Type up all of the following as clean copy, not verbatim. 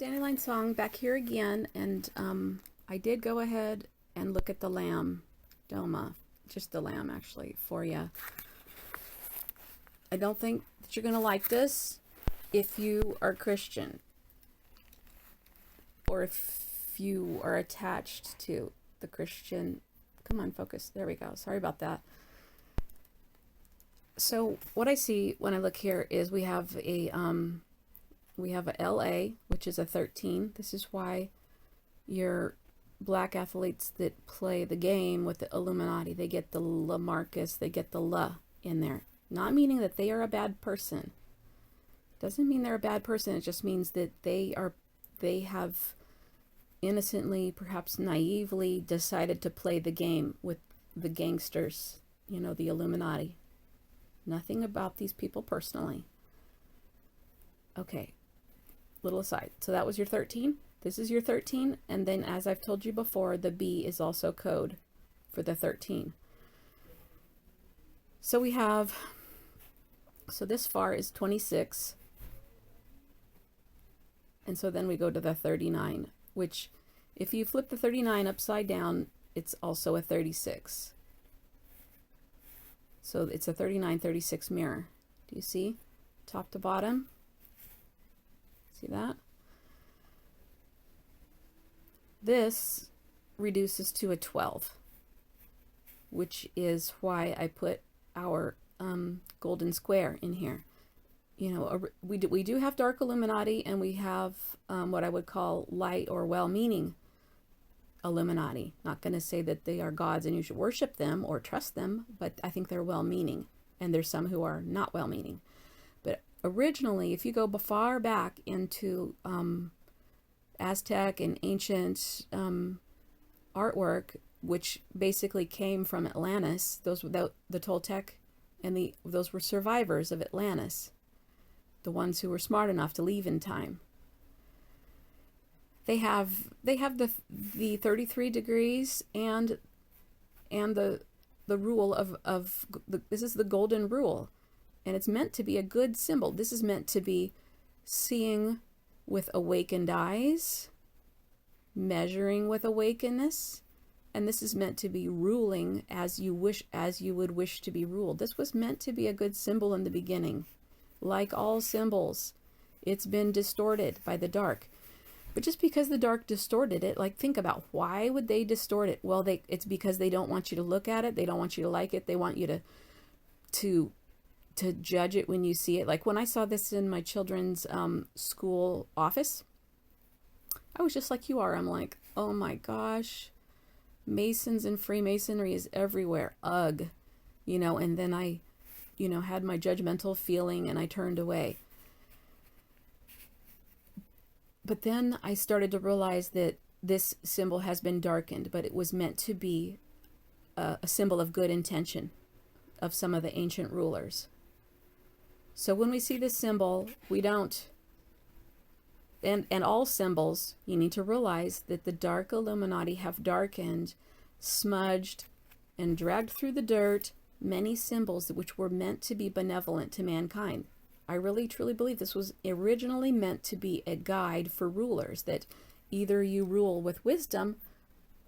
Dandelion Song back here again, and I did go ahead and look at the lamb doma, just the lamb actually, for you. I don't think that you're going to like this if you are Christian, or if you are attached to the Christian. Come on, focus. There we go. Sorry about that. So what I see when I look here is we have a LA, which is a 13. This is why your black athletes that play the game with the Illuminati, they get the Lamarcus, they get the La in there. Not meaning that they are a bad person. Doesn't mean they're a bad person. It just means that they have innocently, perhaps naively, decided to play the game with the gangsters, you know, the Illuminati. Nothing about these people personally. Okay, little aside. So that was your 13. This is your 13. And then, as I've told you before, the B is also code for the 13. So we have, so this far is 26. And so then we go to the 39, which if you flip the 39 upside down, it's also a 36. So it's a 39-36 mirror. Do you see? Top to bottom. See that? This reduces to a 12, which is why I put our golden square in here. You know, we do have dark Illuminati, and we have what I would call light or well-meaning Illuminati. Not going to say that they are gods and you should worship them or trust them, but I think they're well-meaning, and there's some who are not well-meaning. But originally, if you go far back into Aztec and ancient artwork, which basically came from Atlantis, those without the Toltec, and those were survivors of Atlantis, the ones who were smart enough to leave in time. They have the 33 degrees and the rule of this is the golden rule, and it's meant to be a good symbol. This is meant to be seeing with awakened eyes, measuring with awakeness, and this is meant to be ruling as you would wish to be ruled. This was meant to be a good symbol in the beginning. Like all symbols, it's been distorted by the dark. But just because the dark distorted it, like, think about why would they distort it? Well, it's because they don't want you to look at it. They don't want you to like it. They want you to judge it when you see it. Like when I saw this in my children's school office, I was just like you are. I'm like, oh my gosh, Masons and Freemasonry is everywhere. Ugh, you know. And then I, you know, had my judgmental feeling and I turned away. But then I started to realize that this symbol has been darkened, but it was meant to be a symbol of good intention of some of the ancient rulers. So when we see this symbol, we don't, and all symbols, you need to realize that the dark Illuminati have darkened, smudged, and dragged through the dirt many symbols which were meant to be benevolent to mankind. I really truly believe this was originally meant to be a guide for rulers, that either you rule with wisdom,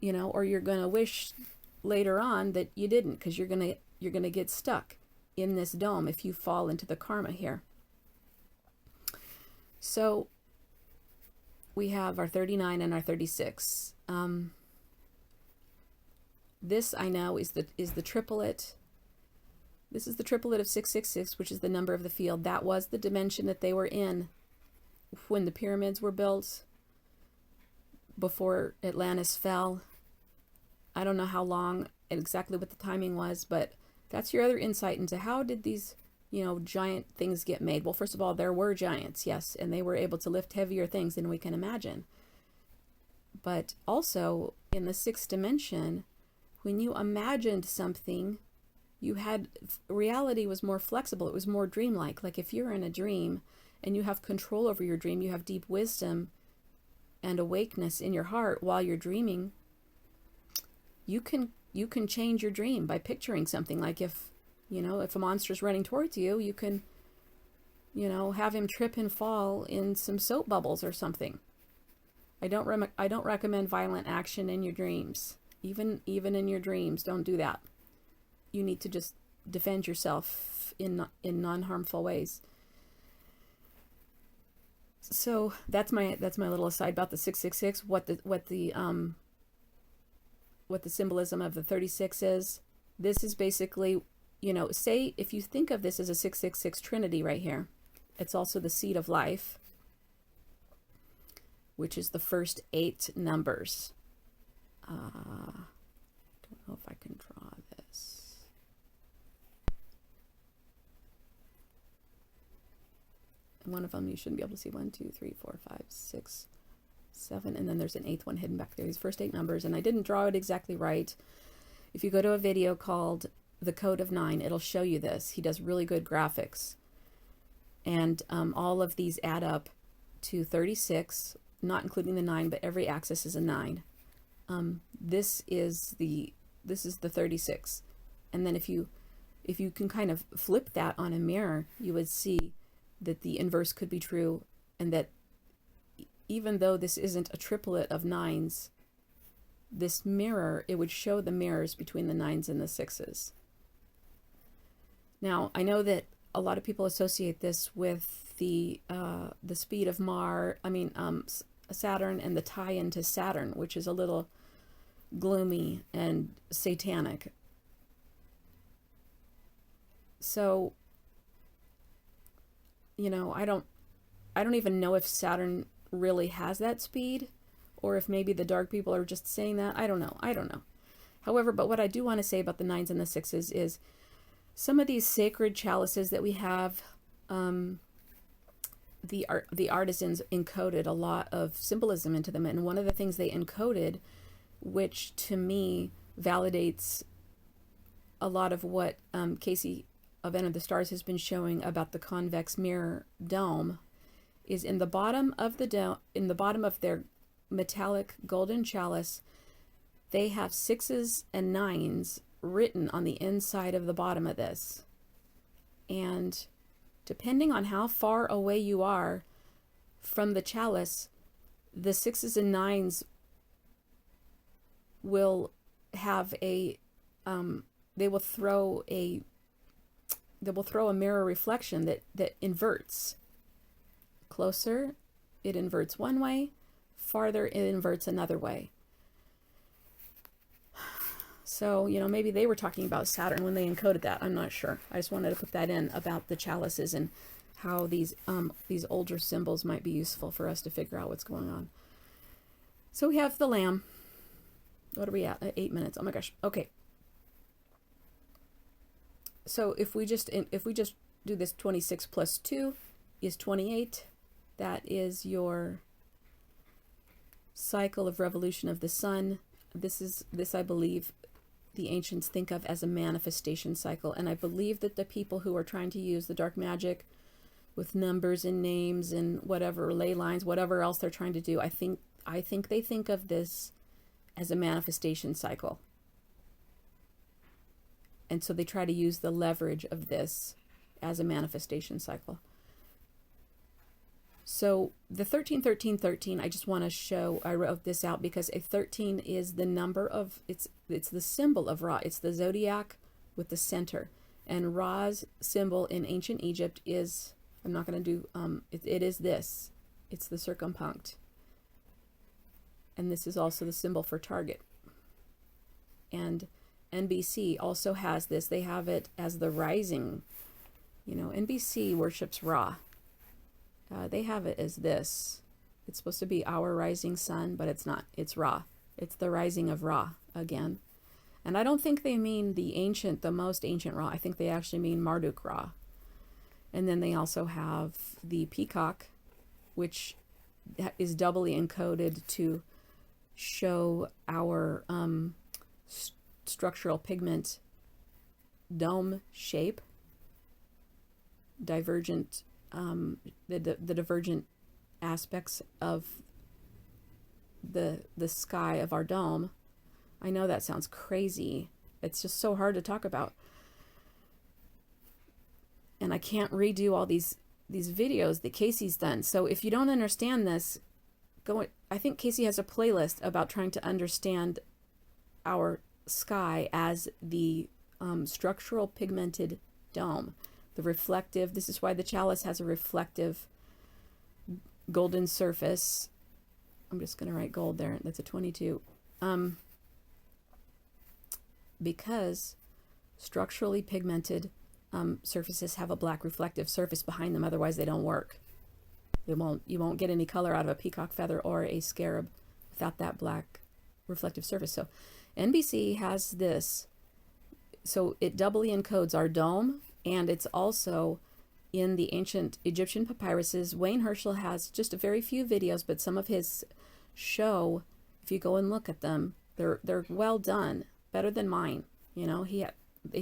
you know, or you're going to wish later on that you didn't, because you're going to get stuck in this dome if you fall into the karma here. So we have our 39 and our 36. This I know is the triplet. This is the triplet of 666, which is the number of the field. That was the dimension that they were in when the pyramids were built, before Atlantis fell. I don't know how long and exactly what the timing was, but that's your other insight into how did these, you know, giant things get made. Well, first of all, there were giants, yes, and they were able to lift heavier things than we can imagine. But also, in the sixth dimension, when you imagined something, reality was more flexible. It was more dreamlike. Like if you're in a dream and you have control over your dream, you have deep wisdom and awakeness in your heart while you're dreaming, you can change your dream by picturing something. Like if a monster's running towards you, you can, have him trip and fall in some soap bubbles or something. I don't recommend violent action in your dreams. Even in your dreams, don't do that. You need to just defend yourself in non-harmful ways. So that's my little aside about the 666. What the symbolism of the 36 is. This is basically, you know, say if you think of this as a 666 trinity right here, it's also the seed of life, which is the first 8 numbers. I don't know if I can draw this. And one of them you shouldn't be able to see. 1, 2, 3, 4, 5, 6, 7, and then there's an 8th one hidden back there. These first 8 numbers, and I didn't draw it exactly right. If you go to a video called The Code of 9, it'll show you this. He does really good graphics. And all of these add up to 36, not including the 9, but every axis is a 9. This is the 36. And then if you can kind of flip that on a mirror, you would see that the inverse could be true, and that even though this isn't a triplet of 9s, this mirror, it would show the mirrors between the 9s and the 6s. Now, I know that a lot of people associate this with the speed of Saturn and the tie-in to Saturn, which is a little gloomy and satanic. So, you know, I don't even know if Saturn really has that speed, or if maybe the dark people are just saying that. I don't know. However, but what I do want to say about the 9s and the 6s is some of these sacred chalices that we have, the artisans encoded a lot of symbolism into them, and one of the things they encoded, which to me validates a lot of what Casey of Enter the Stars has been showing about the convex mirror dome, is in the bottom of the dome, in the bottom of their metallic golden chalice, they have 6s and 9s written on the inside of the bottom of this. And depending on how far away you are from the chalice, the 6s and 9s will have a they will throw a mirror reflection that inverts. Closer, it inverts one way. Farther, it inverts another way. So, you know, maybe they were talking about Saturn when they encoded that. I'm not sure. I just wanted to put that in about the chalices and how these older symbols might be useful for us to figure out what's going on. So we have the Lamb. What are we at? 8 minutes. Oh my gosh. Okay. So if we just do this, 26 plus 2 is 28. That is your cycle of revolution of the sun. This I believe the ancients think of as a manifestation cycle, and I believe that the people who are trying to use the dark magic with numbers and names and whatever, ley lines, whatever else they're trying to do, I think they think of this as a manifestation cycle. And so they try to use the leverage of this as a manifestation cycle. So the 13, 13, 13, I just want to show, I wrote this out because a 13 is the number of, it's the symbol of Ra. It's the zodiac with the center. And Ra's symbol in ancient Egypt is, I'm not going to do, it is this. It's the circumpunct. And this is also the symbol for target. And NBC also has this. They have it as the rising. You know, NBC worships Ra. They have it as this. It's supposed to be our rising sun, but it's not. It's Ra. It's the rising of Ra again. And I don't think they mean the most ancient Ra. I think they actually mean Marduk Ra. And then they also have the peacock, which is doubly encoded to show our structural pigment dome shape, divergent, the divergent aspects of the sky of our dome. I know that sounds crazy. It's just so hard to talk about. And I can't redo all these videos that Casey's done. So if you don't understand this, I think Casey has a playlist about trying to understand our sky as the structural pigmented dome, the reflective. This is why the chalice has a reflective golden surface. I'm just going to write gold there. That's a 22. Because structurally pigmented surfaces have a black reflective surface behind them, otherwise they don't work. You won't get any color out of a peacock feather or a scarab without that black reflective surface. So NBC has this, so it doubly encodes our dome, and it's also in the ancient Egyptian papyruses. Wayne Herschel has just a very few videos, but some of his show, if you go and look at them, they're well done, better than mine. You know, he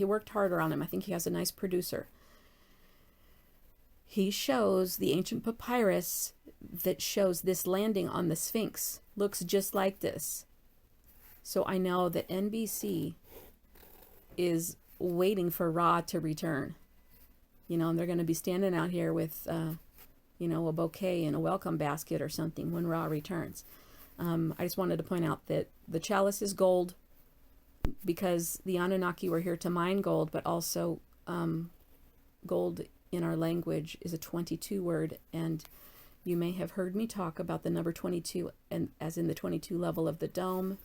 worked harder on them. I think he has a nice producer. He shows the ancient papyrus that shows this landing on the Sphinx. Looks just like this. So I know that NBC is waiting for Ra to return. You know, and they're going to be standing out here with, you know, a bouquet and a welcome basket or something when Ra returns. I just wanted to point out that the chalice is gold because the Anunnaki were here to mine gold, but also gold in our language is a 22 word, and you may have heard me talk about the number 22 and as in the 22 level of the dome.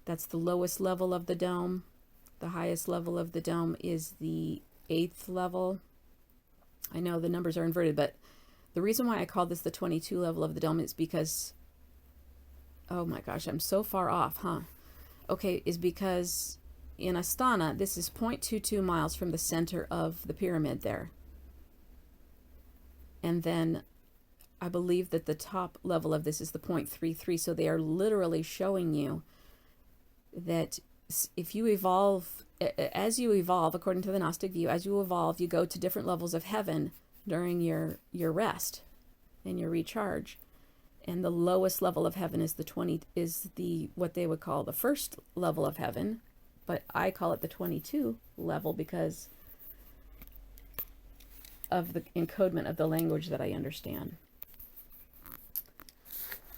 That's the lowest level of the dome. The highest level of the dome is the 8th level. I know the numbers are inverted, but the reason why I call this the 22 level of the dome is because, oh my gosh, I'm so far off, huh? Okay, is because in Astana, this is 0.22 miles from the center of the pyramid there. And then I believe that the top level of this is the 0.33. So they are literally showing you that if you evolve, as you evolve, according to the Gnostic view, as you evolve, you go to different levels of heaven during your rest and your recharge. And the lowest level of heaven is what they would call the first level of heaven, but I call it the 22 level because of the encodement of the language that I understand.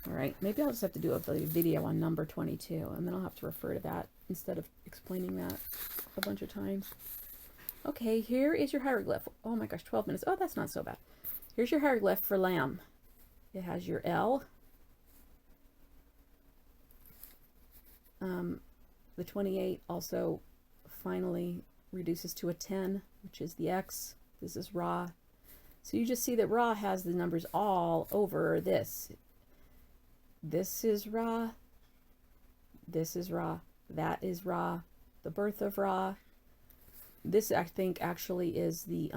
All right, maybe I'll just have to do a video on number 22, and then I'll have to refer to that instead of explaining that a bunch of times. Okay, here is your hieroglyph. Oh my gosh, 12 minutes. Oh, that's not so bad. Here's your hieroglyph for lamb. It has your L. The 28 also finally reduces to a 10, which is the X. This is Ra. So you just see that Ra has the numbers all over this. This is Ra. This is Ra. That is Ra. The birth of Ra. This, I think, actually is the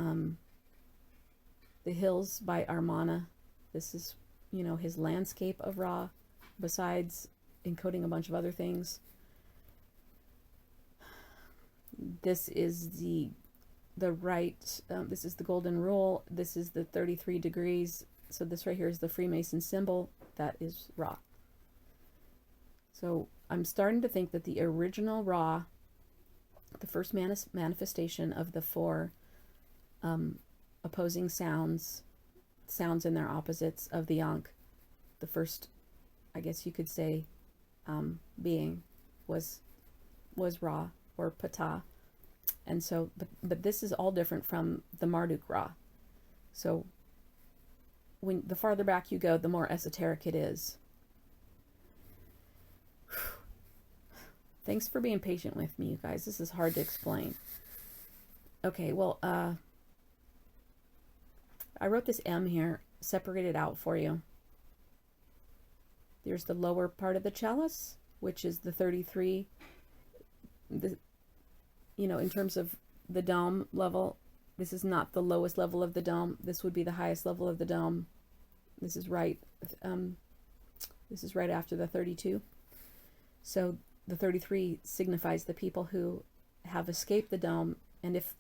hills by Armana. This is, you know, his landscape of Ra, besides encoding a bunch of other things. This is the right, this is the golden rule. This is the 33 degrees. So this right here is the Freemason symbol. That is Ra. So I'm starting to think that the original Ra, the first manifestation of the four opposing sounds and their opposites of the Ankh, the first, I guess you could say, being was Ra or Ptah. And so, but this is all different from the Marduk Ra. So when the farther back you go, the more esoteric it is. Thanks for being patient with me, you guys. This is hard to explain. Okay, well, I wrote this M here, separated out for you. There's the lower part of the chalice, which is the 33. You know, in terms of the dome level, this is not the lowest level of the dome. This would be the highest level of the dome. This is right. This is right after the 32. So the 33 signifies the people who have escaped the dome, and if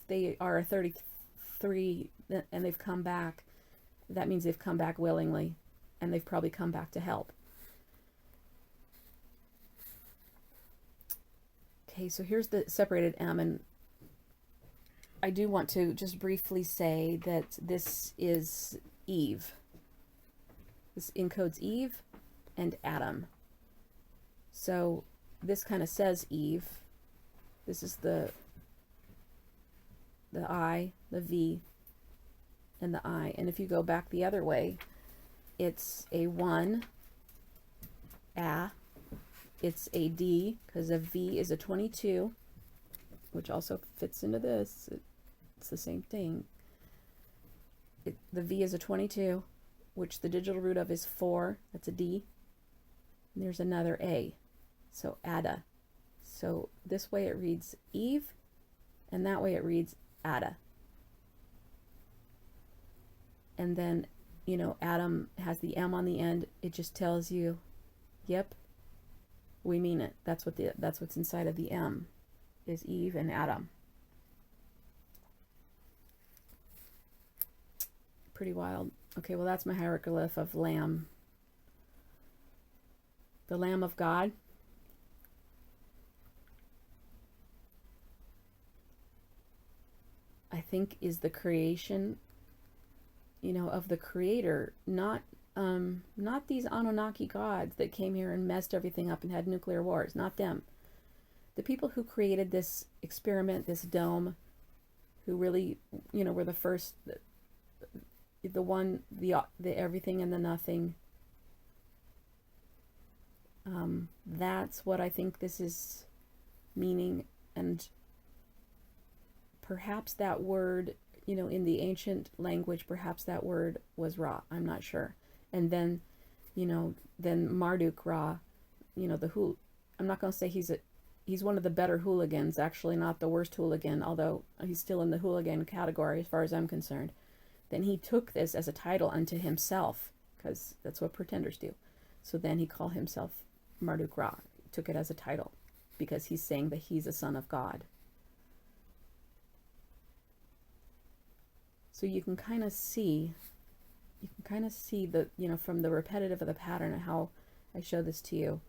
they are a 33 and they've come back, that means they've come back willingly, and they've probably come back to help. Okay, so here's the separated M, and I do want to just briefly say that this is Eve. This encodes Eve, and Adam. So this kind of says Eve. This is the I, the V, and the I. And if you go back the other way, it's a 1, A. It's a D, because a V is a 22, which also fits into this. It's the same thing. The V is a 22, which the digital root of is 4. That's a D. And there's another A. So Ada. So this way it reads Eve, and that way it reads Ada. And then, you know, Adam has the M on the end. It just tells you, yep, we mean it. That's what's inside of the M, is Eve and Adam. Pretty wild. Okay, well, that's my hieroglyph of lamb. The Lamb of God. I think is the creation, you know, of the Creator, not these Anunnaki gods that came here and messed everything up and had nuclear wars. Not them. The people who created this experiment, this dome, who really, you know, were the first, the one, the everything and the nothing. That's what I think this is meaning. And perhaps that word, you know, in the ancient language, perhaps that word was Ra. I'm not sure. And then, you know, then Marduk Ra, you know, I'm not going to say he's one of the better hooligans, actually not the worst hooligan, although he's still in the hooligan category as far as I'm concerned. Then he took this as a title unto himself, because that's what pretenders do. So then he called himself Marduk Ra, took it as a title, because he's saying that he's a son of God. So you can kind of see the, you know, from the repetitive of the pattern and how I show this to you,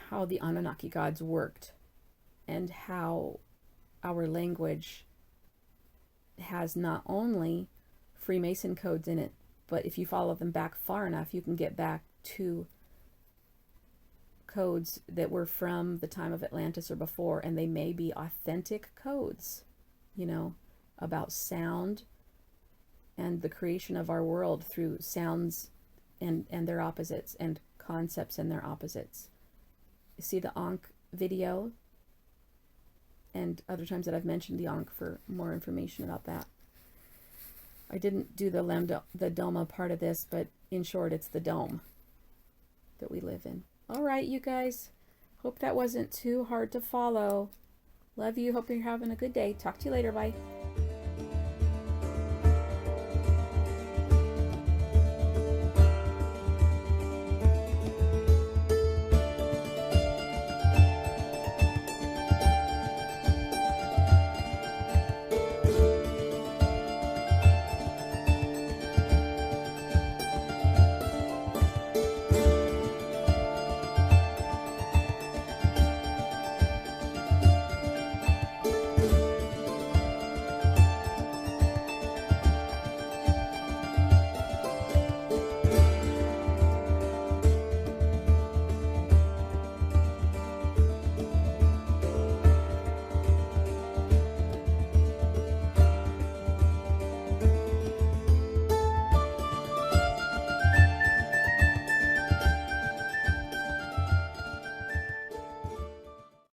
how the Anunnaki gods worked, and how our language has not only Freemason codes in it, but if you follow them back far enough, you can get back to codes that were from the time of Atlantis or before, and they may be authentic codes, you know, about sound and the creation of our world through sounds and their opposites, and concepts and their opposites. You see the Ankh video, and other times that I've mentioned the Ankh for more information about that. I didn't do the Doma part of this, but in short, it's the dome that we live in. All right, you guys. Hope that wasn't too hard to follow. Love you. Hope you're having a good day. Talk to you later. Bye.